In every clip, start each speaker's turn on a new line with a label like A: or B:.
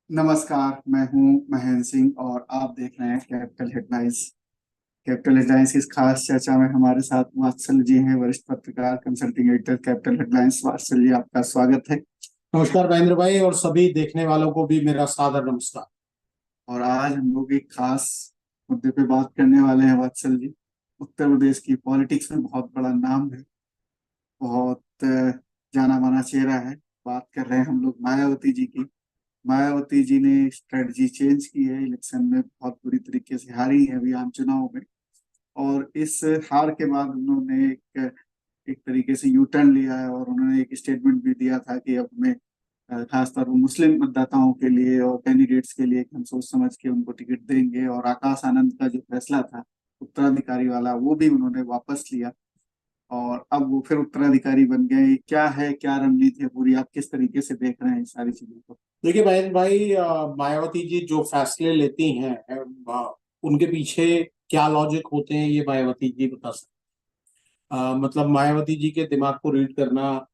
A: नमस्कार। मैं हूं महेंद्र सिंह और आप देख रहे हैं कैपिटल हेडलाइंस। कैपिटल हेडलाइंस की इस खास चर्चा में हमारे साथ वात्सल जी हैं, वरिष्ठ पत्रकार, consulting editor, Capital Headlines. Vatsal ji, आपका स्वागत है।
B: नमस्कार महेंद्र भाई, और सभी देखने वालों को भी मेरा सादर नमस्कार।
A: और आज हम लोग एक खास मुद्दे पे बात करने वाले हैं वात्सल जी। उत्तर प्रदेश की पॉलिटिक्स में बहुत बड़ा नाम है, बहुत जाना माना चेहरा है। बात कर रहे हैं हम लोग मायावती जी की। मायावती जी ने स्ट्रेटजी चेंज की है, इलेक्शन में बहुत बुरी तरीके से हारी है अभी आम चुनाव में। और इस हार के बाद उन्होंने एक एक तरीके से यू टर्न लिया है और उन्होंने एक स्टेटमेंट भी दिया था कि अब मैं खासतौर पर मुस्लिम मतदाताओं के लिए और कैंडिडेट्स के लिए हम सोच समझ के उनको टिकट देंगे। और आकाश आनंद का जो फैसला था उत्तराधिकारी वाला, वो भी उन्होंने वापस लिया और अब वो फिर उत्तराधिकारी बन गए। क्या है, क्या रणनीति है पूरी, आप किस तरीके से देख रहे हैं इस सारी चीजों को?
B: देखिए महेंद्र भाई, मायावती जी जो फैसले लेती हैं, उनके पीछे क्या लॉजिक होते हैं ये मायावती जी बता सकते मतलब मायावती जी के दिमाग को रीड करना,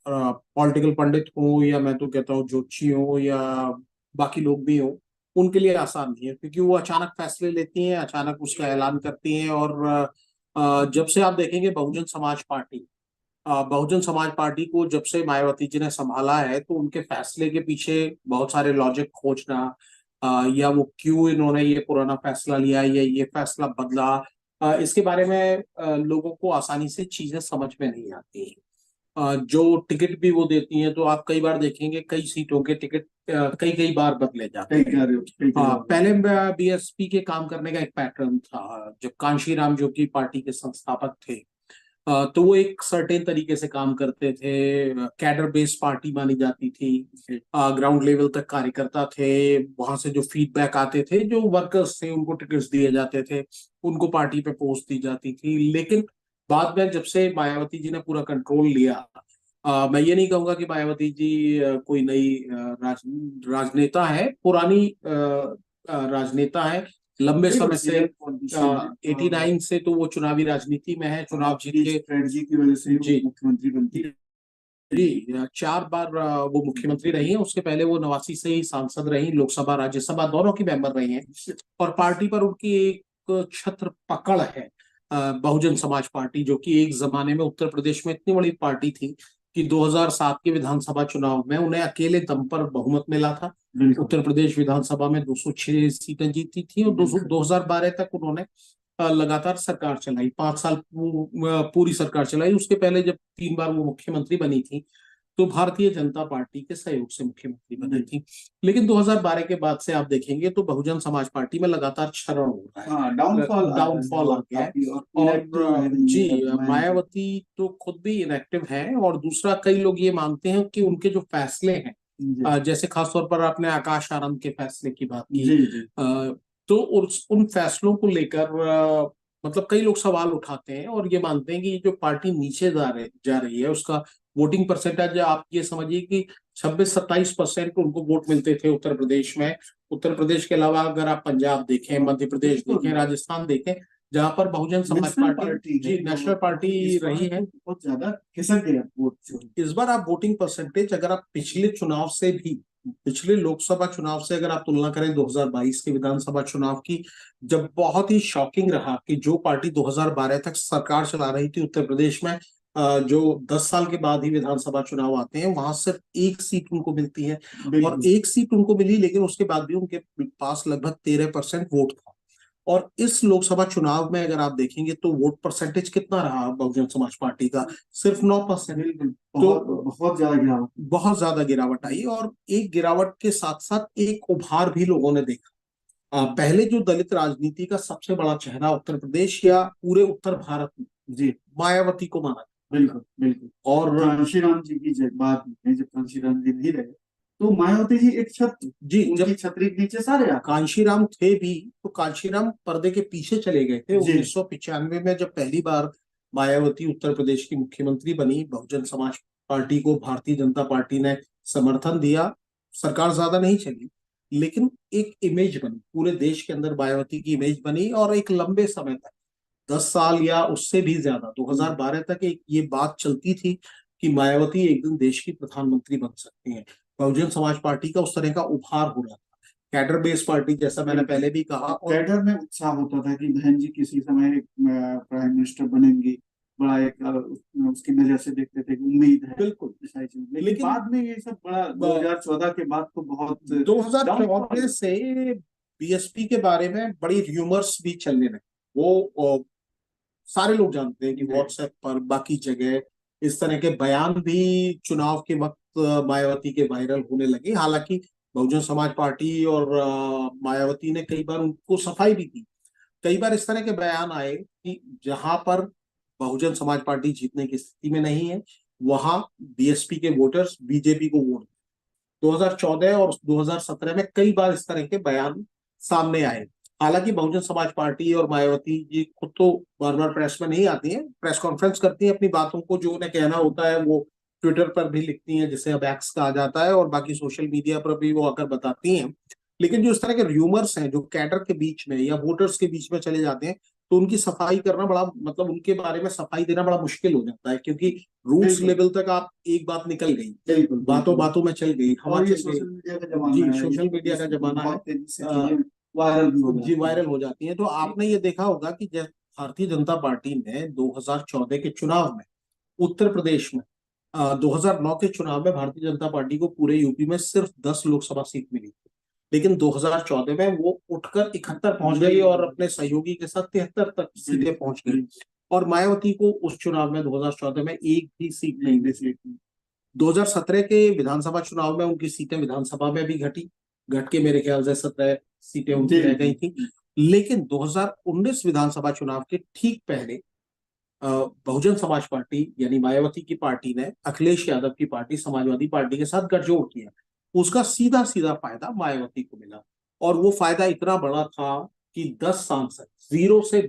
B: पॉलिटिकल पंडित हो या मैं तो कहता हूँ ज्योतिषी हो या बाकी लोग भी हो, उनके लिए आसान नहीं है, क्योंकि वो अचानक फैसले लेती हैं, अचानक उसका ऐलान करती हैं। और जब से आप देखेंगे बहुजन समाज पार्टी को जब से मायावती जी ने संभाला है, तो उनके फैसले के पीछे बहुत सारे लॉजिक खोजना, या वो क्यों इन्होंने ये पुराना फैसला लिया या ये फैसला बदला, इसके बारे में लोगों को आसानी से चीजें समझ में नहीं आती। जो टिकट भी वो देती हैं, तो आप कई बार देखेंगे कई सीटों के टिकट कई कई बार बदले जाते
A: कई
B: हैं।
A: कार्य कई
B: हाँ,
A: कार्य
B: पहले बीएसपी के काम करने का एक पैटर्न था। जब कांशीराम जो कि पार्टी के संस्थापक थे, तो वो एक सर्टेन तरीके से काम करते थे। कैडर बेस्ड पार्टी मानी जाती थी। ग्राउंड लेवल तक कार्यकर्ता थे, वहां से जो फीडबैक आते थे, जो वर्कर्स थे उनको टिकट्स दिए जाते थे, उनको पार्टी पे पोस्ट दी जाती थी। लेकिन बाद में जब से मायावती जी ने पूरा कंट्रोल लिया, मैं ये नहीं कहूंगा कि मायावती जी कोई नई राजनेता है, पुरानी राजनेता है। लंबे
A: नहीं,
B: समय
A: बस
B: से
A: ये पॉलिटिशियन है।
B: 89 से तो वो चुनावी राजनीति में है, चुनाव जीत
A: आपकी
B: के।
A: स्ट्रेटजी की वजह से वो
B: जी
A: मुख्यमंत्री बनती है।
B: जी, 4 बार वो मुख्यमंत्री रही हैं। उसके पहले वो 89 से ही सांसद रही, लोकसभा राज्यसभा दोनों की मेंबर रही हैं। और पार्टी पर उनकी एक छत्र पकड़ है। बहुजन समाज पार्टी, जो कि एक जमाने में उत्तर प्रदेश में इतनी बड़ी पार्टी थी कि 2007 के विधानसभा चुनाव में उन्हें अकेले दम पर बहुमत मिला था।
A: बिल्कुल
B: उत्तर प्रदेश विधानसभा में 206 सीटें जीती थी, और
A: बिल्कुल।
B: 2012 तक उन्होंने लगातार सरकार चलाई, 5 साल पूरी सरकार चलाई। उसके पहले जब 3 बार वो मुख्यमंत्री बनी थी, तो भारतीय जनता पार्टी के सहयोग से मुख्यमंत्री बनी थी। लेकिन 2012 के बाद से आप देखेंगे तो बहुजन समाज पार्टी में लगातार क्षरण हो रहा
A: हाँ,
B: है,
A: डाउनफॉल आ रहा है
B: डाउनफॉल आ
A: और
B: गया है।
A: काफी और इनएक्टिव रह
B: और
A: रही
B: जी,
A: है रहनुमाएं भी।
B: मायावती तो खुद भी इनएक्टिव है, और दूसरा कई लोग ये मानते हैं कि उनके जो फैसले हैं,
A: जी
B: जैसे खासतौर पर आपने आकाश आनंद के फैसले की बात की,
A: जी जी।
B: तो उन फैसलों को लेकर मतलब कई लोग सवाल उठाते हैं और ये मानते हैं कि ये जो पार्टी नीचे जा रही है, उसका वोटिंग परसेंटेज, आप ये समझिए कि 26-27% उनको वोट मिलते थे उत्तर प्रदेश में। उत्तर प्रदेश के अलावा अगर आप पंजाब देखें, मध्य प्रदेश देखें,
A: बिल्कुल।
B: राजस्थान देखें, जहां पर Bahujan Samaj
A: national
B: party,
A: party है
B: जी, नेशनल
A: और
B: पार्टी
A: इस बार
B: रही है।
A: तो बहुत ज्यादा खिसक गया वोट जो है।
B: इस बार आप वोटिंग परसेंटेज, अगर आप पिछले लोकसभा चुनाव से अगर आप तुलना करें 2022 के विधानसभा चुनाव की, जब बहुत ही शॉकिंग रहा कि जो पार्टी 2012 तक सरकार चला रही थी उत्तर प्रदेश में, जो 10 साल के बाद ही विधानसभा चुनाव आते हैं, वहां सिर्फ एक सीट उनको मिलती है। और
A: बिल्कुल।
B: एक सीट उनको मिली, लेकिन उसके बाद भी उनके पास लगभग 13% वोट था। और इस लोकसभा चुनाव में अगर आप देखेंगे तो वोट परसेंटेज कितना रहा बहुजन समाज पार्टी का? सिर्फ 9%।
A: बिल्कुल,
B: तो
A: बहुत बहुत ज्यादा गिरावट।
B: बहुत ज्यादा गिरावट आई, और एक गिरावट के साथ साथ एक उभार भी लोगों ने देखा। पहले जो दलित राजनीति का सबसे बड़ा चेहरा उत्तर प्रदेश या पूरे उत्तर भारत में
A: जी
B: मायावती को माना
A: बिल्कुल बिल्कुल। और
B: और
A: कांशीराम जी की जब बात में, जब कांशीराम जी नहीं रहे तो मायावती जी एक छत्र,
B: जी,
A: उनकी
B: जब
A: छतरी के नीचे सारे आते।
B: कांशीराम थे भी, तो कांशीराम पर्दे के पीछे चले गए थे।
A: जी
B: 1995 में जब पहली बार मायावती उत्तर प्रदेश की मुख्यमंत्री बनी, बहुजन समाज पार्टी को भारतीय जनता पार्टी ने समर्थन दिया। सरकार ज्यादा नहीं चली, लेकिन एक इमेज बनी, पूरे देश के अंदर मायावती की इमेज बनी। और एक लंबे समय तक, 10 साल या उससे भी ज्यादा, 2012 तक एक ये बात चलती थी कि मायावती एक दिन देश की प्रधानमंत्री बन सकती हैं। बहुजन समाज पार्टी का उस तरह का उभार हो रहा था। कैडर बेस पार्टी, जैसा मैंने पहले भी कहा। और
A: कैडर में उत्साह होता था कि बहन जी किसी समय एक प्राइम मिनिस्टर बनेंगी, बड़ा एक उसकी नजर से देखते थे कि उम्मीद है
B: बिल्कुल।
A: ऐसा चीज। लेकिन
B: लेकिन
A: बाद में ये सब बड़ा 2014 के बाद तो बहुत
B: 2014 से बीएसपी के बारे में बड़ी र्यूमर्स भी चलने लगे। वो सारे लोग जानते हैं कि व्हाट्सएप पर, बाकी जगह इस तरह के बयान भी चुनाव के वक्त मायावती के वायरल होने लगे। हालांकि बहुजन समाज पार्टी और मायावती ने कई बार उनको सफाई भी दी। कई बार इस तरह के बयान आए कि जहां पर बहुजन समाज पार्टी जीतने की स्थिति में नहीं है, वहां बीएसपी के वोटर्स बीजेपी को वोट। 2014 और 2017 में कई बार इस तरह के बयान सामने आए। हालांकि बहुजन समाज पार्टी और मायावती जी खुद तो बार बार प्रेस में नहीं आती हैं, प्रेस कॉन्फ्रेंस करती हैं, अपनी बातों को जो उन्हें कहना होता है वो ट्विटर पर भी लिखती हैं, जिसे अब एक्स कहा जाता है, और बाकी सोशल मीडिया पर भी वो आकर बताती हैं। लेकिन जो इस तरह के र्यूमर्स हैं जो कैडर के बीच में या वोटर्स के बीच में चले जाते हैं, तो उनकी सफाई करना बड़ा, मतलब उनके बारे में सफाई देना बड़ा मुश्किल हो जाता है, क्योंकि रूट्स
A: बिल्कुल
B: लेवल तक आप एक बात निकल गई,
A: बिल्कुल
B: बातों
A: बिल्कुल।
B: बातों में चल गई, हवा
A: और ये
B: चल गई।
A: सोशल मीडिया का जमाना
B: जी,
A: है,
B: सोशल मीडिया का जमाना है।
A: बहुत तेजी से चीजें वायरल भी हो
B: जी,
A: जाती हैं।
B: वायरल हो जाती है। तो आपने ये देखा होगा कि जब भारतीय जनता पार्टी ने 2014 के चुनाव में उत्तर प्रदेश में, 2009 के चुनाव में भारतीय जनता पार्टी को पूरे यूपी में सिर्फ 10 लोकसभा सीट मिली थी। लेकिन 2014 में वो उठकर 71 पहुंच गई और अपने सहयोगी के साथ 73 तक सीटें पहुंच गई। और मायावती को उस चुनाव में 2014 में एक भी सीट नहीं मिली। 2017 के विधानसभा चुनाव में उनकी सीटें विधानसभा में भी घटी, घट के मेरे ख्याल से 17 सीटें उनकी रह गई थी। लेकिन 2019 विधानसभा चुनाव के ठीक पहले बहुजन समाज पार्टी यानी मायावती की पार्टी ने अखिलेश यादव की पार्टी समाजवादी पार्टी के साथ गठजोड़ किया। उसका सीधा सीधा फायदा मायावती को मिला, और वो फायदा इतना बड़ा था कि 10 सांसद, 0 से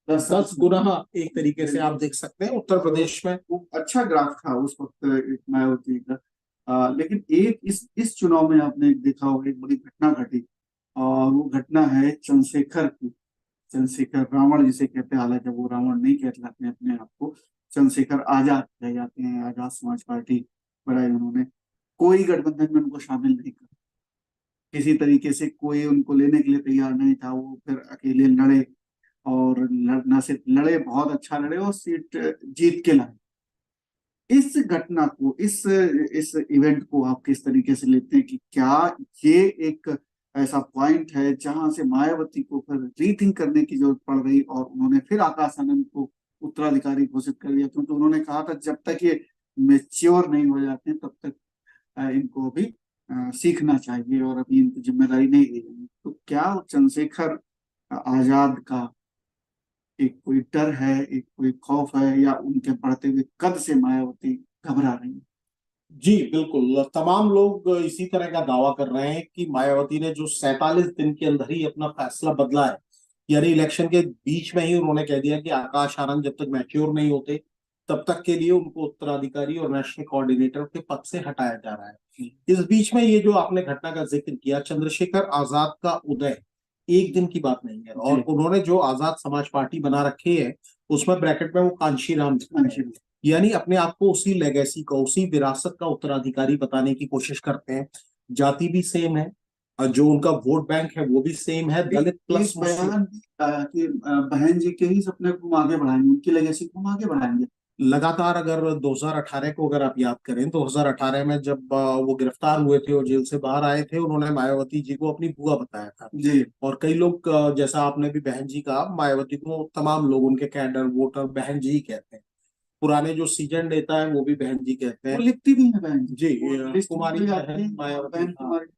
B: 10 गुना एक तरीके से आप देख सकते हैं उत्तर प्रदेश में।
A: वो अच्छा ग्राफ था उस वक्त एक मायावती का। लेकिन एक इस चुनाव में आपने देखा होगा एक बड़ी घटना घटी, और वो घटना है चंद्रशेखर की। चंद्रशेखर रावण जिसे कहते हैं, हालांकि वो रावण नहीं कहलाते हैं अपने आप को, चंद्रशेखर आजाद कहे जाते हैं। आजाद समाज पार्टी बनाई उन्होंने, कोई गठबंधन में उनको शामिल नहीं कर, किसी तरीके से कोई उनको लेने के लिए तैयार नहीं था। वो फिर अकेले लड़े, और लड़ना से लड़े, बहुत अच्छा लड़े और सीट जीत के लाए। इस घटना को, इस इवेंट को आप किस तरीके से लेते हैं कि क्या ये एक ऐसा पॉइंट है जहां से मायावती को फिर रीथिंक करने की जरूरत पड़ गई, और उन्होंने फिर आकाश आनंद को उत्तराधिकारी घोषित कर दिया? क्योंकि उन्होंने कहा था जब तक ये मेच्योर नहीं हो जाते तब तक इनको अभी सीखना चाहिए, और अभी इनको जिम्मेदारी नहीं दी जाएगी। तो क्या चंद्रशेखर आजाद का एक कोई डर है, एक कोई खौफ है, या उनके बढ़ते हुए कद से मायावती घबरा रही है?
B: जी बिल्कुल, तमाम लोग इसी तरह का दावा कर रहे हैं कि मायावती ने जो 47 दिन के अंदर ही अपना फैसला बदला है, यानी इलेक्शन के बीच में ही उन्होंने कह दिया कि आकाश आनंद जब तक मैच्योर नहीं होते तब तक के लिए उनको उत्तराधिकारी और नेशनल कोऑर्डिनेटर के पद से हटाया जा रहा है। इस बीच में ये जो आपने घटना का जिक्र किया, चंद्रशेखर आजाद का उदय एक दिन की बात नहीं है, और उन्होंने जो आजाद समाज पार्टी बना रखी है उसमें ब्रैकेट में वो कांशीराम, यानी अपने आप को उसी लेगेसी का, उसी विरासत का उत्तराधिकारी बताने की कोशिश करते हैं। जाति भी सेम है, और जो उनका वोट बैंक है वो भी सेम है, दलित प्लस
A: बयान कि बहन जी के ही सपने को हम आगे बढ़ाएंगे, उनकी लेगेसी को हम आगे बढ़ाएंगे।
B: लगातार। अगर 2018 को अगर आप याद करें, 2018 में जब वो गिरफ्तार हुए थे और जेल से बाहर आए थे, उन्होंने मायावती जी को अपनी बुआ बताया था
A: जी।
B: और कई लोग, जैसा आपने भी बहन जी कहा, मायावती को तमाम लोग, उनके कैडर वोटर बहन जी ही कहते हैं। पुराने जो सीजन नेता है वो भी बहन जी कहते हैं।
A: वो लिखती भी है बहन
B: जी, कुमारी बहन मायावती।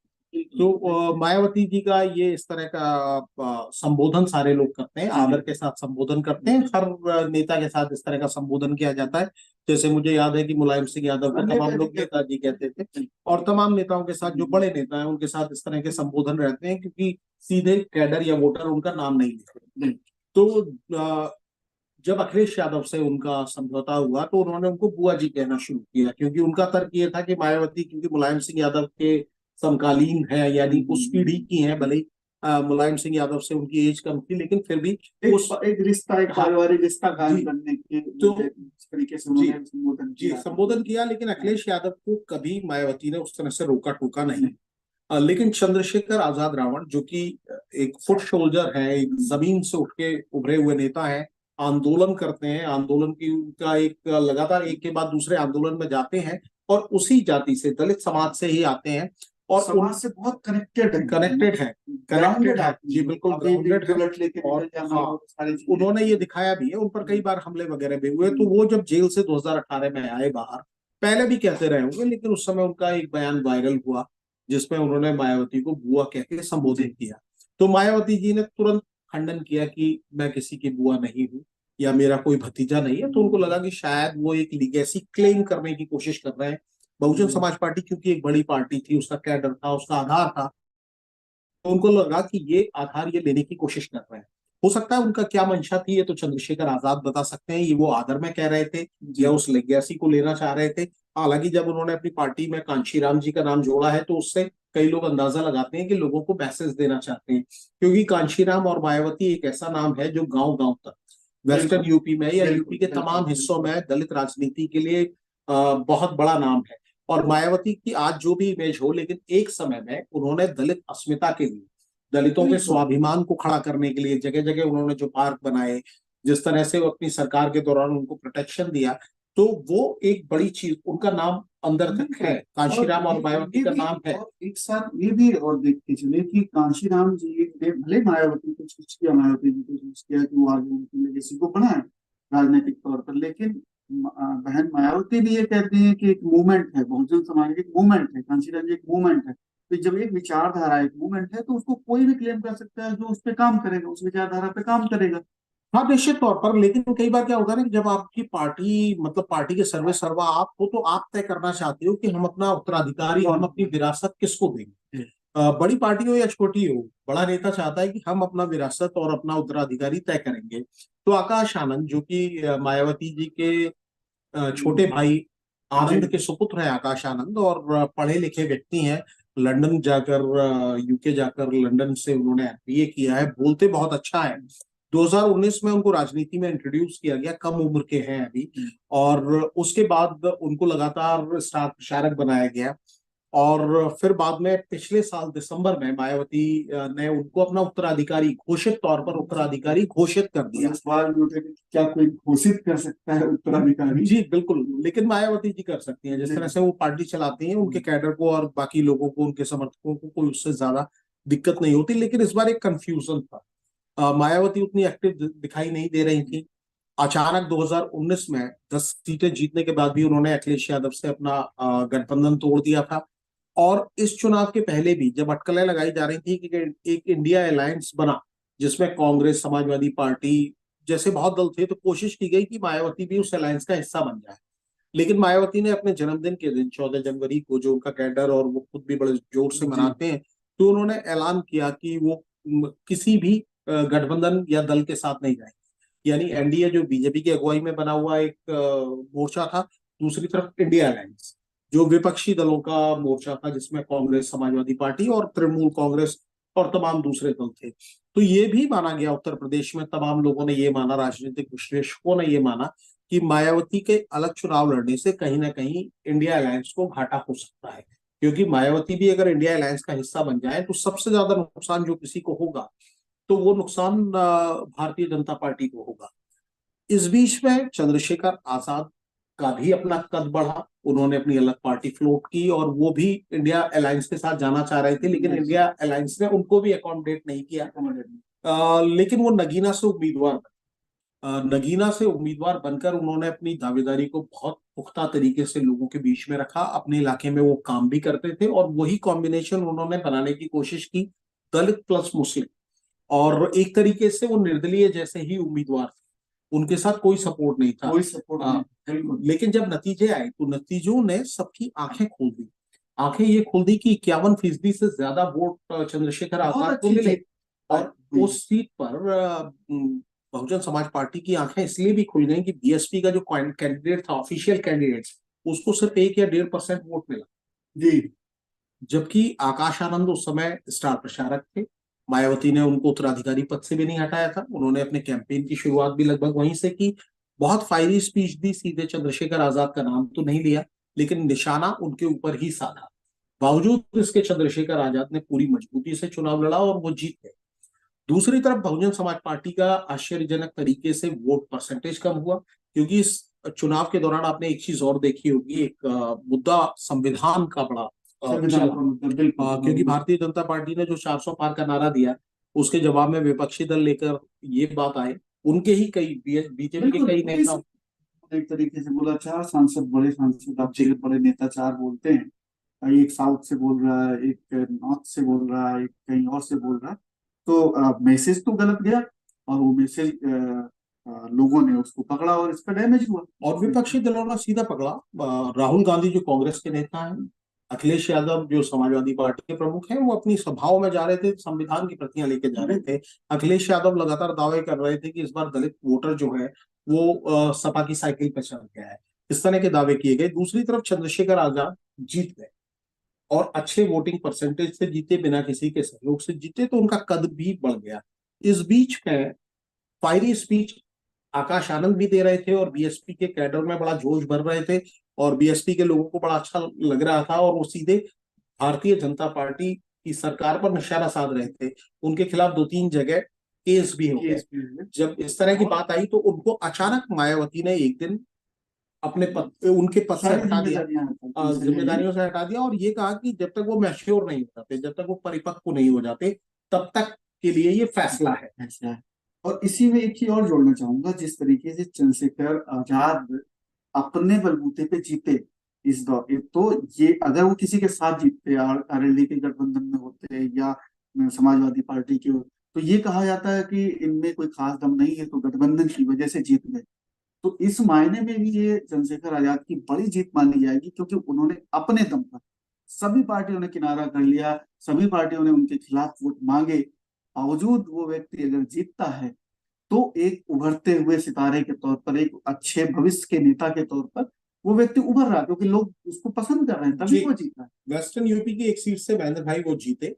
B: तो मायावती जी का ये इस तरह का संबोधन सारे लोग करते हैं, आदर के साथ संबोधन करते हैं। हर नेता के साथ इस तरह का संबोधन किया जाता है। जैसे मुझे याद है कि मुलायम सिंह यादव को तमाम लोग नेताजी कहते थे, और तमाम नेताओं के साथ, जो बड़े नेता हैं उनके साथ इस तरह के संबोधन रहते हैं, क्योंकि सीधे कैडर या वोटर उनका नाम नहीं लेते। तो जब अखिलेश यादव से उनका समझौता हुआ तो उन्होंने उनको बुआ जी कहना शुरू किया, क्योंकि उनका तर्क ये था कि मायावती क्योंकि मुलायम सिंह यादव के समकालीन है, यानी उस पीढ़ी की हैं भले ही, मुलायम सिंह यादव से उनकी एज कम थी, लेकिन फिर भी
A: एक रिश्ता, एक
B: हाँ
A: पारिवारिक रिश्ता कायम
B: जी,
A: करने के
B: तो
A: इस तरीके से
B: जी
A: उन्होंने संबोधन
B: जी
A: किया।
B: संबोधन किया, लेकिन अखिलेश यादव को कभी मायावती ने उस तरह से रोका टोका नहीं। लेकिन चंद्रशेखर आजाद रावण जो कि एक फुट सोल्जर है, एक जमीन से उठ के उभरे हुए नेता है, आंदोलन करते हैं, आंदोलन की उनका एक लगातार एक के बाद दूसरे आंदोलन में जाते हैं, और उसी जाति से, दलित समाज से ही आते हैं, और
A: समाज से बहुत कनेक्टेड है,
B: कनेक्टेड है,
A: ग्राउंडेड
B: है जी, बिल्कुल ग्राउंडेड है।
A: बुलेट लेके
B: और
A: निकल जाना
B: हाँ,
A: और सारी चीजें।
B: उन्होंने ये दिखाया भी है, उन पर कई बार हमले वगैरह भी हुए। तो वो जब जेल से 2018 में आए बाहर, पहले भी कहते रहे होंगे, लेकिन उस समय उनका एक बयान वायरल हुआ जिसमें उन्होंने मायावती को बुआ कह के संबोधित किया। तो मायावती जी ने तुरंत खंडन किया कि मैं किसी की बुआ नहीं हूँ या मेरा कोई भतीजा नहीं है। तो उनको लगा कि शायद वो एक लीगेसी क्लेम करने की कोशिश कर रहे हैं। बहुजन समाज पार्टी क्योंकि एक बड़ी पार्टी थी, उसका कैडर था, उसका आधार था, तो उनको लगा कि ये आधार ये लेने की कोशिश कर रहे हैं। हो सकता है उनका क्या मंशा थी, ये तो चंद्रशेखर आजाद बता सकते हैं, ये वो आदर में कह रहे थे या उस लेगेसी को लेना चाह रहे थे। हालांकि जब उन्होंने अपनी पार्टी में कांशीराम जी का नाम जोड़ा है, तो उससे कई लोग अंदाजा लगाते हैं कि लोगों को मैसेज देना चाहते हैं, क्योंकि कांशीराम और मायावती एक ऐसा नाम है जो गांव गांव तक, वेस्टर्न यूपी में या यूपी के तमाम हिस्सों में दलित राजनीति के लिए बहुत बड़ा नाम है। और मायावती की आज जो भी इमेज हो, लेकिन एक समय में उन्होंने दलित अस्मिता के लिए, दलितों के स्वाभिमान को खड़ा करने के लिए जगह जगह उन्होंने जो पार्क बनाए, जिस तरह से वो अपनी सरकार के दौरान उनको प्रोटेक्शन दिया, तो वो एक बड़ी चीज, उनका नाम अंदर तक है, कांशीराम और मायावती का नाम है।
A: और एक साथ ये भी और देखते चले कि कांशीराम जी ने भले मायावती को चूज किया, मायावती जी को चूज किया कि वो आगे उनकी लेगेसी को बढ़ाए राजनीतिक तौर पर, लेकिन बहन मायावती भी ये कहती है कि एक मूवमेंट है, बहुजन समाज की एक मूवमेंट है, कांशीराम जी एक मूवमेंट है। तो जब एक विचारधारा एक मूवमेंट है, तो उसको कोई भी क्लेम कर सकता है जो उस पर काम करेगा, उस विचारधारा पे काम करेगा।
B: हाँ निश्चित तौर पर, लेकिन कई बार क्या होता है ना कि जब आपकी पार्टी, मतलब पार्टी के सर्वे सर्वा आप हो, तो आप तय करना चाहते हो कि हम अपना उत्तराधिकारी, हम अपनी विरासत किसको देंगे। बड़ी पार्टी हो या छोटी हो, बड़ा नेता चाहता है कि हम अपना विरासत और अपना उत्तराधिकारी तय करेंगे। तो आकाश आनंद जो कि मायावती जी के छोटे भाई आनंद के सुपुत्र हैं, आकाश आनंद, और पढ़े लिखे व्यक्ति हैं, लंदन जाकर, यूके जाकर लंदन से उन्होंने एमबीए किया है, बोलते बहुत अच्छा है। 2019 में उनको राजनीति में इंट्रोड्यूस किया गया, कम उम्र के हैं अभी, और उसके बाद उनको लगातार स्टार प्रचारक बनाया गया। और फिर बाद में पिछले साल दिसंबर में मायावती ने उनको अपना उत्तराधिकारी, घोषित तौर पर उत्तराधिकारी घोषित कर दिया।
A: सवाल ये उठे कि क्या कोई घोषित कर सकता है उत्तराधिकारी?
B: जी बिल्कुल, लेकिन मायावती जी कर सकती हैं, जिस तरह से वो पार्टी चलाती हैं, उनके कैडर को और बाकी लोगों को, उनके समर्थकों को कोई उससे ज्यादा दिक्कत नहीं होती। लेकिन इस बार एक कंफ्यूजन था, मायावती उतनी एक्टिव दिखाई नहीं दे रही थी। अचानक 2019 में 10 सीटें जीतने के बाद भी उन्होंने अखिलेश यादव से अपना गठबंधन तोड़ दिया था। और इस चुनाव के पहले भी जब अटकलें लगाई जा रही थी कि एक इंडिया अलायंस बना, जिसमें कांग्रेस, समाजवादी पार्टी जैसे बहुत दल थे, तो कोशिश की गई कि मायावती भी उस अलायंस का हिस्सा बन जाए। लेकिन मायावती ने अपने जन्मदिन के दिन 14 जनवरी को, जो उनका कैडर और वो खुद भी बड़े जोर से मनाते हैं, तो उन्होंने ऐलान किया कि वो किसी भी गठबंधन या दल के साथ नहीं जाएंगे। यानी एनडीए जो बीजेपी की अगुवाई में बना हुआ एक मोर्चा था, दूसरी तरफ इंडिया अलायंस जो विपक्षी दलों का मोर्चा था, जिसमें कांग्रेस, समाजवादी पार्टी और तृणमूल कांग्रेस और तमाम दूसरे दल थे। तो ये भी माना गया उत्तर प्रदेश में, तमाम लोगों ने ये माना, राजनीतिक विश्लेषकों ने ये माना कि मायावती के अलग चुनाव लड़ने से कहीं ना कहीं इंडिया अलायंस को घाटा हो सकता है। क्योंकि मायावती भी अगर इंडिया अलायंस का हिस्सा बन जाए, तो सबसे ज्यादा नुकसान जो किसी को होगा, तो वो नुकसान भारतीय जनता पार्टी को होगा। इस बीच में चंद्रशेखर आजाद का भी अपना कद बढ़ा, उन्होंने अपनी अलग पार्टी फ्लोट की, और वो भी इंडिया अलायंस के साथ जाना चाह रहे थे, लेकिन इंडिया अलायंस ने उनको भी अकोमोडेट नहीं किया। लेकिन वो नगीना से उम्मीदवार, नगीना से उम्मीदवार बनकर उन्होंने अपनी दावेदारी को बहुत पुख्ता तरीके से लोगों के बीच में रखा। अपने इलाके में वो काम भी करते थे, और वही कॉम्बिनेशन उन्होंने बनाने की कोशिश की, दलित प्लस मुस्लिम। और एक तरीके से वो निर्दलीय जैसे ही उम्मीदवार थे, उनके साथ कोई सपोर्ट नहीं था,
A: कोई सपोर्ट नहीं।
B: लेकिन जब नतीजे आए, तो नतीजों ने सबकी आंखें खोल दी। आंखें ये खोल दी कि 51% से ज्यादा वोट चंद्रशेखर आजाद को मिले। और उस सीट पर बहुजन समाज पार्टी की आंखें इसलिए भी खुल गई कि बीएसपी का जो कैंडिडेट था, ऑफिशियल कैंडिडेट, उसको सिर्फ 1 या 1.5% वोट मिला।
A: जी।
B: जबकि आकाश आनंद उस समय स्टार प्रचारक थे, मायावती ने उनको उत्तराधिकारी पद से भी नहीं हटाया था। उन्होंने अपने कैंपेन की शुरुआत भी लगभग वहीं से की। बहुत फायरी स्पीच दी, सीधे चंद्रशेखर आजाद का नाम तो नहीं लिया, लेकिन निशाना उनके ऊपर ही साधा। बावजूद इसके चंद्रशेखर आजाद ने पूरी मजबूती से चुनाव लड़ा और वो जीत गए। दूसरी तरफ बहुजन समाज पार्टी का आश्चर्यजनक तरीके से वोट परसेंटेज कम हुआ, क्योंकि इस चुनाव के दौरान आपने एक चीज और देखी होगी, एक मुद्दा संविधान का बड़ा
A: संविधान
B: चला।
A: का मुद्दा, बिल्कुल
B: क्योंकि भारतीय जनता पार्टी ने जो 400 पार का नारा दिया, उसके जवाब में विपक्षी दल लेकर ये बात आए, उनके ही कई बीजेपी के
A: बिल्कुल।
B: कई नेता।
A: एक तरीके से बोला, चार सांसद, बड़े सांसद, आप
B: जी,
A: बड़े नेता चार बोलते हैं, एक साउथ से बोल रहा है, एक नॉर्थ से बोल रहा है, एक कहीं और से बोल रहा है, तो मैसेज तो गलत गया, और वो मैसेज लोगों ने उसको पकड़ा और इसका डैमेज हुआ।
B: और विपक्षी दलों ने सीधा पकड़ा। राहुल गांधी जो कांग्रेस के नेता हैं, अखिलेश यादव जो समाजवादी पार्टी के प्रमुख हैं, वो अपनी सभाओं में जा रहे थे, संविधान की प्रतियां लेके जा रहे थे। अखिलेश यादव लगातार दावे कर रहे थे कि इस बार दलित वोटर जो है वो सपा की साइकिल पे चल गया है। इस तरह के दावे किए गए। दूसरी तरफ चंद्रशेखर आजाद जीत गए, और अच्छे वोटिंग परसेंटेज से जीते, बिना किसी के सहयोग से जीते, तो उनका कद भी बढ़ गया। इस बीच में फायरी स्पीच आकाश आनंद भी दे रहे थे, और बीएसपी के कैडर में बड़ा जोश भर रहे थे, और बीएसपी के लोगों को बड़ा अच्छा लग रहा था, और वो सीधे भारतीय जनता पार्टी की सरकार पर निशाना साध रहे थे। उनके खिलाफ 2-3 जगह केस भी हो गए। जब इस तरह की बात आई, तो उनको अचानक मायावती ने एक दिन अपने पद, उनके पद से हटा दिया, जिम्मेदारियों से हटा दिया, और ये कहा कि जब तक वो मैच्योर नहीं हो जाते, जब तक वो परिपक्व नहीं हो जाते, तब तक के लिए ये फैसला है।
A: और इसी में एक चीज और जोड़ना चाहूंगा, जिस तरीके से चंद्रशेखर आजाद अपने बलबूते पे जीते इस दौर, तो ये अगर वो किसी के साथ जीतते, आरएलडी के गठबंधन में होते या समाजवादी पार्टी के, तो ये कहा जाता है कि इनमें कोई खास दम नहीं है, तो गठबंधन की वजह से जीत गए। तो इस मायने में भी ये चंद्रशेखर आजाद की बड़ी जीत मानी जाएगी, क्योंकि उन्होंने अपने दम पर, सभी पार्टियों ने किनारा कर लिया, सभी पार्टियों ने उनके खिलाफ वोट मांगे, बावजूद वो व्यक्ति अगर जीतता है, तो एक उभरते हुए सितारे के तौर पर, एक अच्छे भविष्य के नेता के तौर पर वो व्यक्ति उभर रहा है, क्योंकि लोग उसको पसंद कर रहे हैं, तभी वो जीता है।
B: वेस्टर्न यूपी की एक सीट से महेंद्र भाई वो जीते।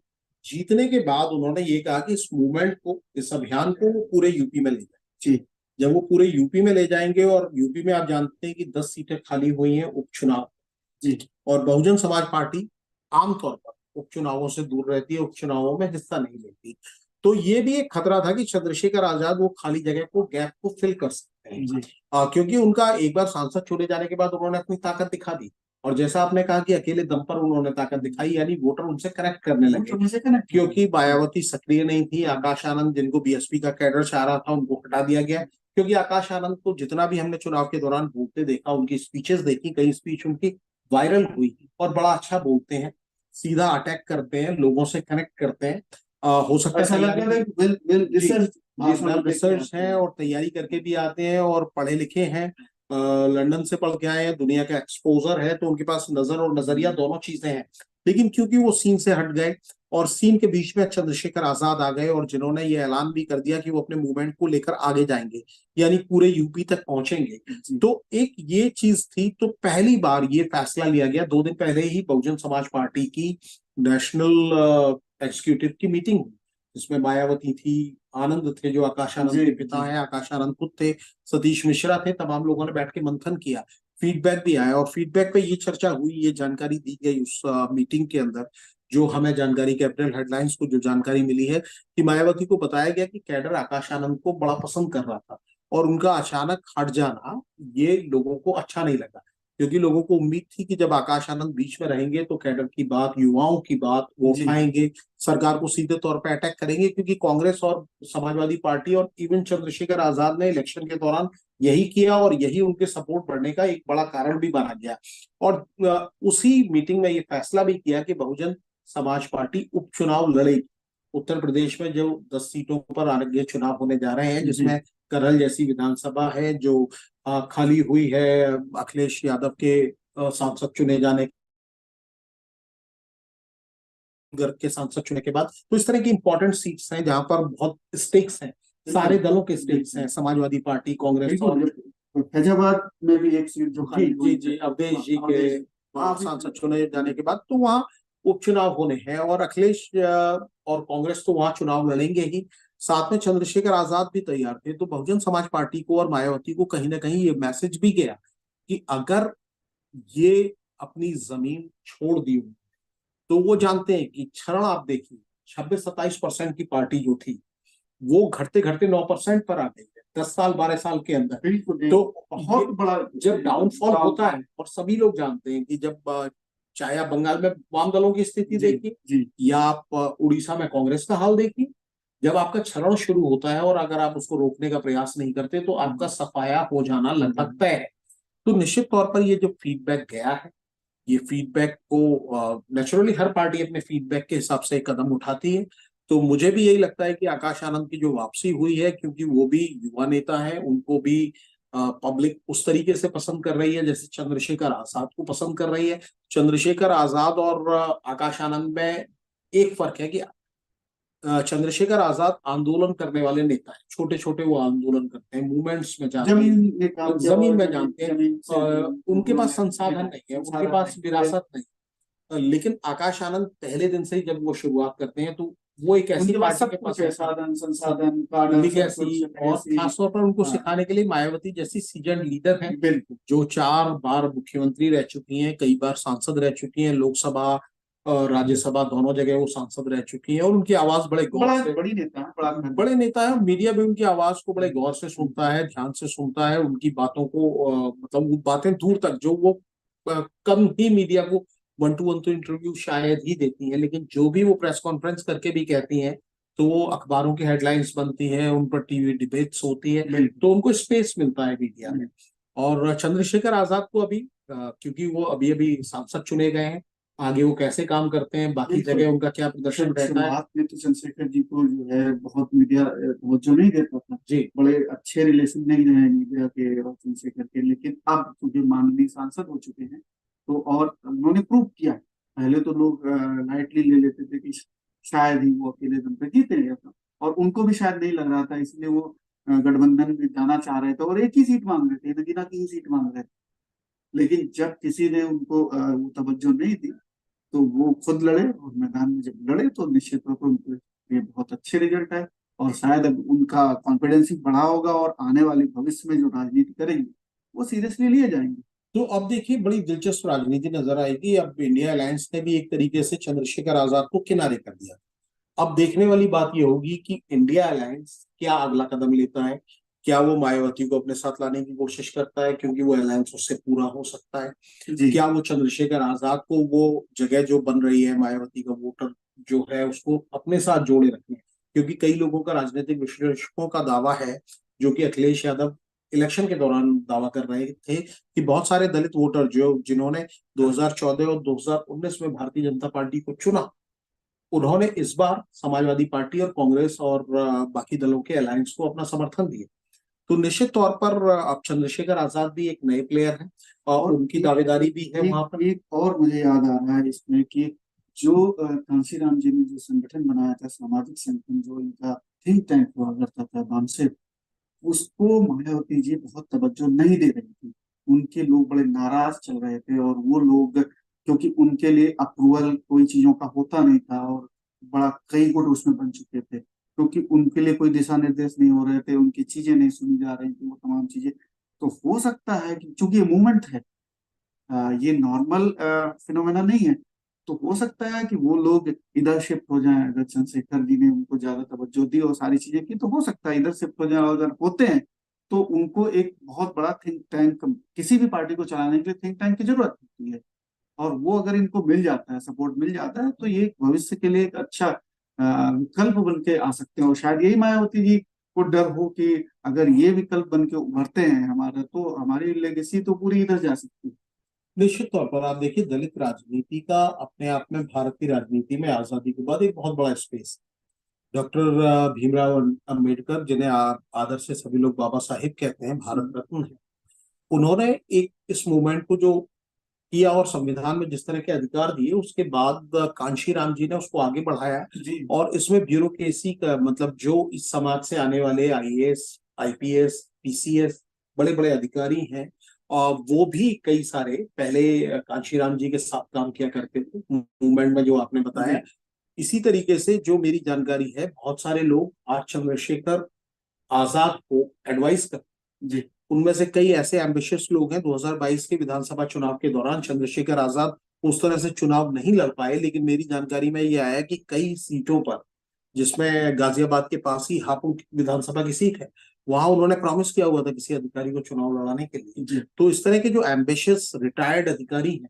B: जीतने के बाद उन्होंने ये कहा कि इस मूवमेंट को, इस अभियान को वो पूरे यूपी में ले जाए।
A: जी,
B: जब वो पूरे यूपी में ले जाएंगे, और यूपी में आप जानते हैं कि 10 सीटें खाली हुई हैं उपचुनाव,
A: जी,
B: और बहुजन समाज पार्टी आमतौर पर उपचुनावों से दूर रहती है, उपचुनावों में हिस्सा नहीं लेती। तो ये भी एक खतरा था कि चंद्रशेखर आजाद वो खाली जगह को, गैप को फिल कर सकते हैं। क्योंकि उनका एक बार सांसद चुने जाने के बाद उन्होंने अपनी ताकत दिखा दी, और जैसा आपने कहा कि अकेले दम पर उन्होंने ताकत दिखाई, यानी वोटर उनसे कनेक्ट करने लगे। क्योंकि मायावती सक्रिय नहीं थी, आकाश आनंद जिनको बीएसपी का कैडर चाह रहा था, उनको हटा दिया गया। क्योंकि आकाश आनंद को जितना भी हमने चुनाव के दौरान बोलते देखा, उनकी स्पीचेस देखी, कई स्पीच उनकी वायरल हुई, और बड़ा अच्छा बोलते हैं, सीधा अटैक करते हैं, लोगों से कनेक्ट करते हैं। हो सकता है रिसर्च है, और तैयारी करके भी आते हैं, और पढ़े लिखे हैं, लंदन से पढ़ के आए हैं, दुनिया का एक्सपोजर है, तो उनके पास नजर और नजरिया दोनों चीजें हैं। लेकिन क्योंकि वो सीन से हट गए, और सीन के बीच में चंद्रशेखर आजाद आ गए, और जिन्होंने ये ऐलान भी कर दिया कि वो अपने मूवमेंट को लेकर आगे जाएंगे, यानी पूरे यूपी तक पहुंचेंगे, तो एक ये चीज थी। तो पहली बार ये फैसला लिया गया, 2 दिन पहले ही बहुजन समाज पार्टी की नेशनल एग्जीक्यूटिव की मीटिंग हुई, जिसमें मायावती थी, आनंद थे जो आकाश आनंद के पिता हैं, आकाश आनंद खुद थे, सतीश मिश्रा थे, तमाम लोगों ने बैठ के मंथन किया, फीडबैक भी आया, और फीडबैक पे ये चर्चा हुई, ये जानकारी दी गई उस मीटिंग के अंदर। जो हमें जानकारी, कैपिटल हेडलाइंस को जो जानकारी मिली है, कि मायावती को बताया गया कि कैडर आकाश आनंद को बड़ा पसंद कर रहा था, और उनका अचानक हट जाना ये लोगों को अच्छा नहीं लगा, क्योंकि लोगों को उम्मीद थी कि जब आकाश आनंद बीच में रहेंगे तो कैडर की बात, युवाओं की बात वो उठाएंगे, सरकार को सीधे तौर पर अटैक करेंगे। क्योंकि कांग्रेस और समाजवादी पार्टी और इवन चंद्रशेखर आजाद ने इलेक्शन के दौरान यही किया, और यही उनके सपोर्ट बढ़ने का एक बड़ा कारण भी बना गया। और उसी मीटिंग में ये फैसला भी किया कि बहुजन समाज पार्टी उपचुनाव लड़ेगी। उत्तर प्रदेश में जो 10 सीटों पर आगे चुनाव होने जा रहे हैं, जिसमें करहल जैसी विधानसभा है जो खाली हुई है, अखिलेश यादव के सांसद चुने जाने, गर्ग के सांसद चुने के बाद, तो इस तरह की इंपॉर्टेंट सीट्स हैं जहां पर बहुत स्टेक्स हैं, सारे दलों के स्टेक्स हैं, समाजवादी पार्टी, कांग्रेस, और
A: फैजाबाद में भी एक सीट जो
B: जी जी जी अवधेश जी के सांसद चुने जाने के बाद, तो वहाँ उपचुनाव होने हैं और अखिलेश और कांग्रेस तो वहां चुनाव लड़ेंगे ही, साथ में चंद्रशेखर आजाद भी तैयार थे। तो बहुजन समाज पार्टी को और मायावती को कहीं ना कहीं ये मैसेज भी गया कि अगर ये अपनी जमीन छोड़ दी तो वो जानते हैं कि क्षरण, आप देखिए 26-27% की पार्टी जो थी वो घटते घटते 9% पर आ गई है 10 साल 12 साल के अंदर।
A: बिल्कुल
B: तो
A: बहुत बड़ा
B: जब डाउनफॉल होता है, और सभी लोग जानते हैं कि जब चाहे आप बंगाल में वाम दलों की स्थिति देखिए या आप उड़ीसा में कांग्रेस का हाल देखिए, जब आपका क्षरण शुरू होता है और अगर आप उसको रोकने का प्रयास नहीं करते तो आपका सफाया हो जाना लगभग तय है। तो निश्चित तौर पर ये जो फीडबैक गया है, ये फीडबैक को नेचुरली हर पार्टी अपने फीडबैक के हिसाब से कदम उठाती है। तो मुझे भी यही लगता है कि आकाश आनंद की जो वापसी हुई है, क्योंकि वो भी युवा नेता है, उनको भी पब्लिक उस तरीके से पसंद कर रही है जैसे चंद्रशेखर आजाद को पसंद कर रही है। चंद्रशेखर आजाद और आकाश आनंद में एक फर्क है कि चंद्रशेखर आजाद आंदोलन करने वाले नेता है, छोटे छोटे वो आंदोलन करते हैं, मूवमेंट्स में जाते हैं, जमीन में जानते हैं, उनके पास संसाधन नहीं है, उनके पास विरासत नहीं। लेकिन आकाश आनंद पहले दिन से ही जब वो शुरुआत करते हैं तो वो एक ऐसी पार्टी के पास
A: साधन संसाधन
B: लिगेसी, और खासतौर पर उनको सिखाने के लिए मायावती जैसी सीजन लीडर है, जो 4 बार मुख्यमंत्री रह चुकी हैं, कई बार सांसद रह चुकी हैं, लोकसभा और राज्यसभा दोनों जगह वो सांसद रह चुकी हैं, और उनकी आवाज बड़े गौर से, बड़े नेता है, मीडिया भी उनकी आवाज को बड़े गौर से सुनता है, ध्यान से सुनता है, उनकी बातों को मतलब वो बातें दूर तक जो वो कम ही मीडिया को 1-to-1 तो इंटरव्यू शायद ही देती हैं, लेकिन जो भी वो प्रेस कॉन्फ्रेंस करके भी कहती हैं तो वो अखबारों की हेडलाइंस बनती हैं, उन पर टीवी डिबेट्स होती है, तो उनको स्पेस मिलता है मीडिया में। और चंद्रशेखर आजाद को अभी क्योंकि वो अभी अभी सांसद चुने गए हैं, आगे वो कैसे काम करते हैं, बाकी जगह उनका क्या प्रदर्शन रहता है।
A: में तो चंद्रशेखर जी को जो है बहुत मीडिया तवज्जो नहीं देता था
B: जी,
A: बड़े अच्छे रिलेशन नहीं रहे मीडिया के और चंद्रशेखर के, लेकिन अब क्योंकि माननीय सांसद हो चुके हैं तो और उन्होंने प्रूव किया। पहले तो लोग लाइटली ले लेते थे कि शायद ही वो अकेले दम पे जीतेंगे, और उनको भी शायद नहीं लग रहा था, इसलिए वो गठबंधन में जाना चाह रहे थे और एक ही सीट मांग रहे थे, नगीना की ही सीट मांग रहे थे। लेकिन जब किसी ने उनको वो तवज्जो नहीं दी तो वो खुद लड़े, और मैदान में जब लड़े तो निश्चित तौर पर उनको ये बहुत अच्छे रिजल्ट आए, और शायद अब उनका कॉन्फिडेंस ही बढ़ा होगा और आने वाले भविष्य में जो राजनीति करेंगे वो सीरियसली लिए जाएंगे।
B: तो अब देखिए बड़ी दिलचस्प राजनीति नजर आएगी। अब इंडिया अलायंस ने भी एक तरीके से चंद्रशेखर आजाद को किनारे कर दिया। अब देखने वाली बात यह होगी कि इंडिया अलायंस क्या अगला कदम लेता है, क्या वो मायावती को अपने साथ लाने की कोशिश करता है क्योंकि वो अलायंस उससे पूरा हो सकता है, क्या वो चंद्रशेखर आजाद को वो जगह जो बन रही है मायावती का वोटर जो है उसको अपने साथ जोड़े रखने, क्योंकि कई लोगों का, राजनीतिक विश्लेषकों का दावा है, जो कि अखिलेश यादव इलेक्शन के दौरान दावा कर रहे थे कि बहुत सारे दलित वोटर जो जिन्होंने 2014 और 2019 में भारतीय जनता पार्टी को चुना, उन्होंने इस बार समाजवादी पार्टी और कांग्रेस और बाकी दलों के अलायंस को अपना समर्थन दिया। तो निश्चित तौर पर अब चंद्रशेखर आजाद भी एक नए प्लेयर हैं और उनकी दावेदारी भी है वहां पर।
A: एक और मुझे याद आ रहा है इसमें कि जो कांशीराम जी ने जो संगठन बनाया था, सामाजिक संगठन जो इनका थिंक टैंक हुआ करता था बामसेफ, उसको मायावती जी बहुत तवज्जो नहीं दे रही थी। उनके लोग बड़े नाराज चल रहे थे, और वो लोग क्योंकि उनके लिए अप्रूवल कोई चीजों का होता नहीं था, और बड़ा कई गुट उसमें बन चुके थे, क्योंकि उनके लिए कोई दिशा निर्देश नहीं हो रहे थे, उनकी चीजें नहीं सुनी जा रही थी, वो तमाम चीजें। तो हो सकता है कि चूंकि ये मूवमेंट है, ये नॉर्मल फिनोमेना नहीं है, तो हो सकता है कि वो लोग इधर शिफ्ट हो जाएं। अगर चंद्रशेखर जी ने उनको ज्यादा तवज्जो दी और सारी चीजें की तो हो सकता है इधर शिफ्ट हो जाए, और अगर होते हैं तो उनको एक बहुत बड़ा थिंक टैंक, किसी भी पार्टी को चलाने के लिए थिंक टैंक की जरूरत होती है, और वो अगर इनको मिल जाता है, सपोर्ट मिल जाता है, तो ये भविष्य के लिए एक अच्छा विकल्प बन के आ सकते हैं। और शायद यही मायावती जी को डर हो कि अगर ये विकल्प बन के उभरते हैं हमारा, तो हमारी लेगेसी तो पूरी इधर जा सकती है।
B: निश्चित तौर पर आप देखिए, दलित राजनीति का अपने आप में भारत की राजनीति में आजादी के बाद एक बहुत बड़ा स्पेस। डॉक्टर भीमराव अंबेडकर, जिन्हें आदर से सभी लोग बाबा साहिब कहते हैं, भारत रत्न है, उन्होंने एक इस मूवमेंट को जो किया और संविधान में जिस तरह के अधिकार दिए, उसके बाद कांशी राम जी ने उसको आगे बढ़ाया। और इसमें ब्यूरोक्रेसी का मतलब जो इस समाज से आने वाले आईएएस, आईपीएस, पीसीएस बड़े बड़े अधिकारी हैं, और वो भी कई सारे पहले कांशीराम जी के साथ काम किया करते थे मूवमेंट में, जो आपने बताया। इसी तरीके से जो मेरी जानकारी है, बहुत सारे लोग आज चंद्रशेखर आजाद को एडवाइस कर,
A: जी
B: उनमें से कई ऐसे एम्बिशियस लोग हैं। 2022 के विधानसभा चुनाव के दौरान चंद्रशेखर आजाद उस तरह से चुनाव नहीं लड़ पाए, लेकिन मेरी जानकारी में ये आया कि कई सीटों पर, जिसमें गाजियाबाद के पास ही हापुड़ विधानसभा की सीट है, वहां उन्होंने प्रॉमिस किया हुआ था किसी अधिकारी को चुनाव लड़ाने के लिए। तो इस तरह के जो एम्बिशियस रिटायर्ड अधिकारी हैं,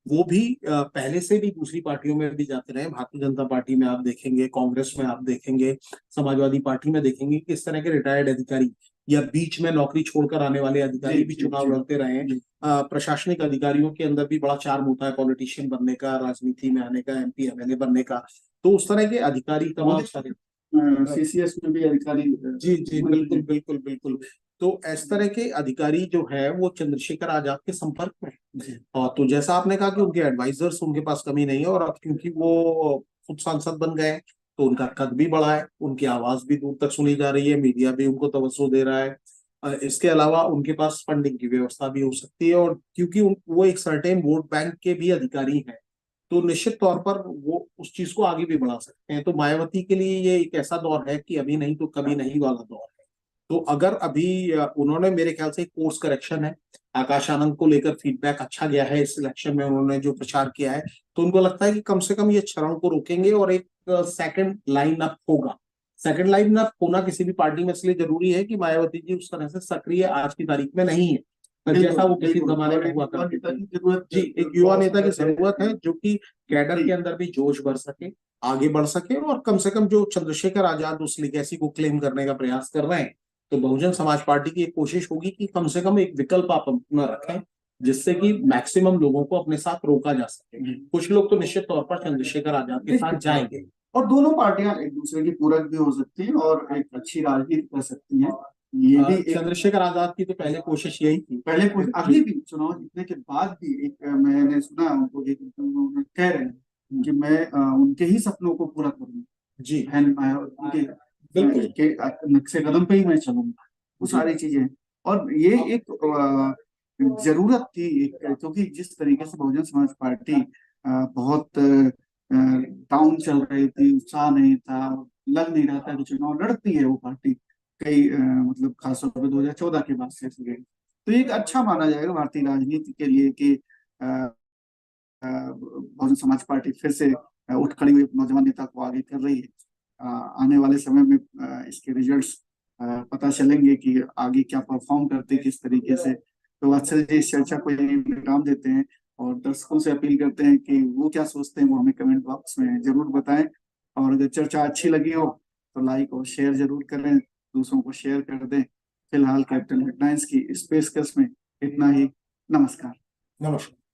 B: वो भी पहले से भी दूसरी पार्टियों में भी जाते रहे। भारतीय जनता पार्टी में आप देखेंगे, कांग्रेस में आप देखेंगे, समाजवादी पार्टी में देखेंगे कि इस तरह के रिटायर्ड अधिकारी या बीच में नौकरी छोड़कर आने वाले अधिकारी भी चुनाव लड़ते रहे हैं। प्रशासनिक अधिकारियों के अंदर भी बड़ा चार्म होता है पॉलिटिशियन बनने का, राजनीति में आने का, एमपी एमएलए बनने का। तो उस तरह के अधिकारी तमाम सारे
A: सीसीएस में भी अधिकारी।
B: जी जी, बिल्कुल बिल्कुल बिल्कुल। तो इस तरह के अधिकारी जो है वो चंद्रशेखर आजाद के संपर्क में हैं। और तो जैसा आपने कहा कि उनके एडवाइजर्स उनके पास कमी नहीं है, और अब क्योंकि वो खुद सांसद बन गए तो उनका कद भी बढ़ा है, उनकी आवाज भी दूर तक सुनी जा रही है, मीडिया भी उनको तवज्जो दे रहा है। इसके अलावा उनके पास फंडिंग की व्यवस्था भी हो सकती है, और क्योंकि वो एक सर्टेन वोट बैंक के भी अधिकारी हैं, तो निश्चित तौर पर वो उस चीज को आगे भी बढ़ा सकते हैं। तो मायावती के लिए ये एक ऐसा दौर है कि अभी नहीं तो कभी नहीं वाला दौर है। तो अगर अभी उन्होंने, मेरे ख्याल से कोर्स करेक्शन है, आकाश आनंद को लेकर फीडबैक अच्छा गया है, इस इलेक्शन में उन्होंने जो प्रचार किया है, तो उनको लगता है कि कम से कम ये क्षरण को रोकेंगे और एक सेकंड लाइन अप होगा। सेकंड लाइन अप होना किसी भी पार्टी में इसलिए जरूरी है कि मायावती जी उस तरह से सक्रिय आज की तारीख में नहीं है, जैसा वो किसी जमाने में हुआ करते थे। जी, एक युवा नेता की जरूरत है जो कि कैडर के अंदर भी जोश भर सके, आगे बढ़ सके, और कम से कम जो चंद्रशेखर आजाद उस लिगेसी को क्लेम करने का प्रयास कर रहे हैं, तो बहुजन समाज पार्टी की एक कोशिश होगी कि कम से कम एक विकल्प आप अपना रखें, जिससे कि मैक्सिमम लोगों को अपने साथ रोका जा सके। कुछ लोग तो निश्चित तौर पर चंद्रशेखर आजाद के साथ जाएंगे,
A: और दोनों पार्टियां एक दूसरे की पूरक भी हो सकती हैं और एक अच्छी राजनीति कर सकती हैं। ये भी
B: चंद्रशेखर आजाद की तो पहले कोशिश यही थी,
A: पहले अभी भी चुनाव जीतने के बाद भी एक मैंने सुना उनको कह रहे हैं कि मैं उनके ही सपनों को पूरा करूंगा।
B: जी,
A: उनके
B: बिल्कुल
A: के नक्शे कदम पे ही मैं चलूंगा, वो सारी चीजें। और ये एक जरूरत थी क्योंकि जिस तरीके से बहुजन समाज पार्टी बहुत डाउन चल रही थी, उत्साह नहीं था, लग नहीं रहा था कि चुनाव लड़ती है वो पार्टी, कई मतलब खासतौर पर 2014 के बाद से गई। तो ये एक अच्छा माना जाएगा भारतीय राजनीति के लिए कि बहुजन समाज पार्टी फिर से उठ खड़ी हुई नौजवान नेता को आगे कर रही है। आने वाले समय में इसके रिजल्ट्स पता चलेंगे कि आगे क्या परफॉर्म करते हैं, किस तरीके से। तो अक्सर जी इस चर्चा को यही विराम देते हैं और दर्शकों से अपील करते हैं कि वो क्या सोचते हैं वो हमें कमेंट बॉक्स में जरूर बताएं। और अगर चर्चा अच्छी लगी हो तो लाइक और शेयर जरूर करें, दूसरों को शेयर कर दें। फिलहाल कैपिटल हेडलाइंस की इस पेशकश में इतना ही। नमस्कार।
B: नमस्कार।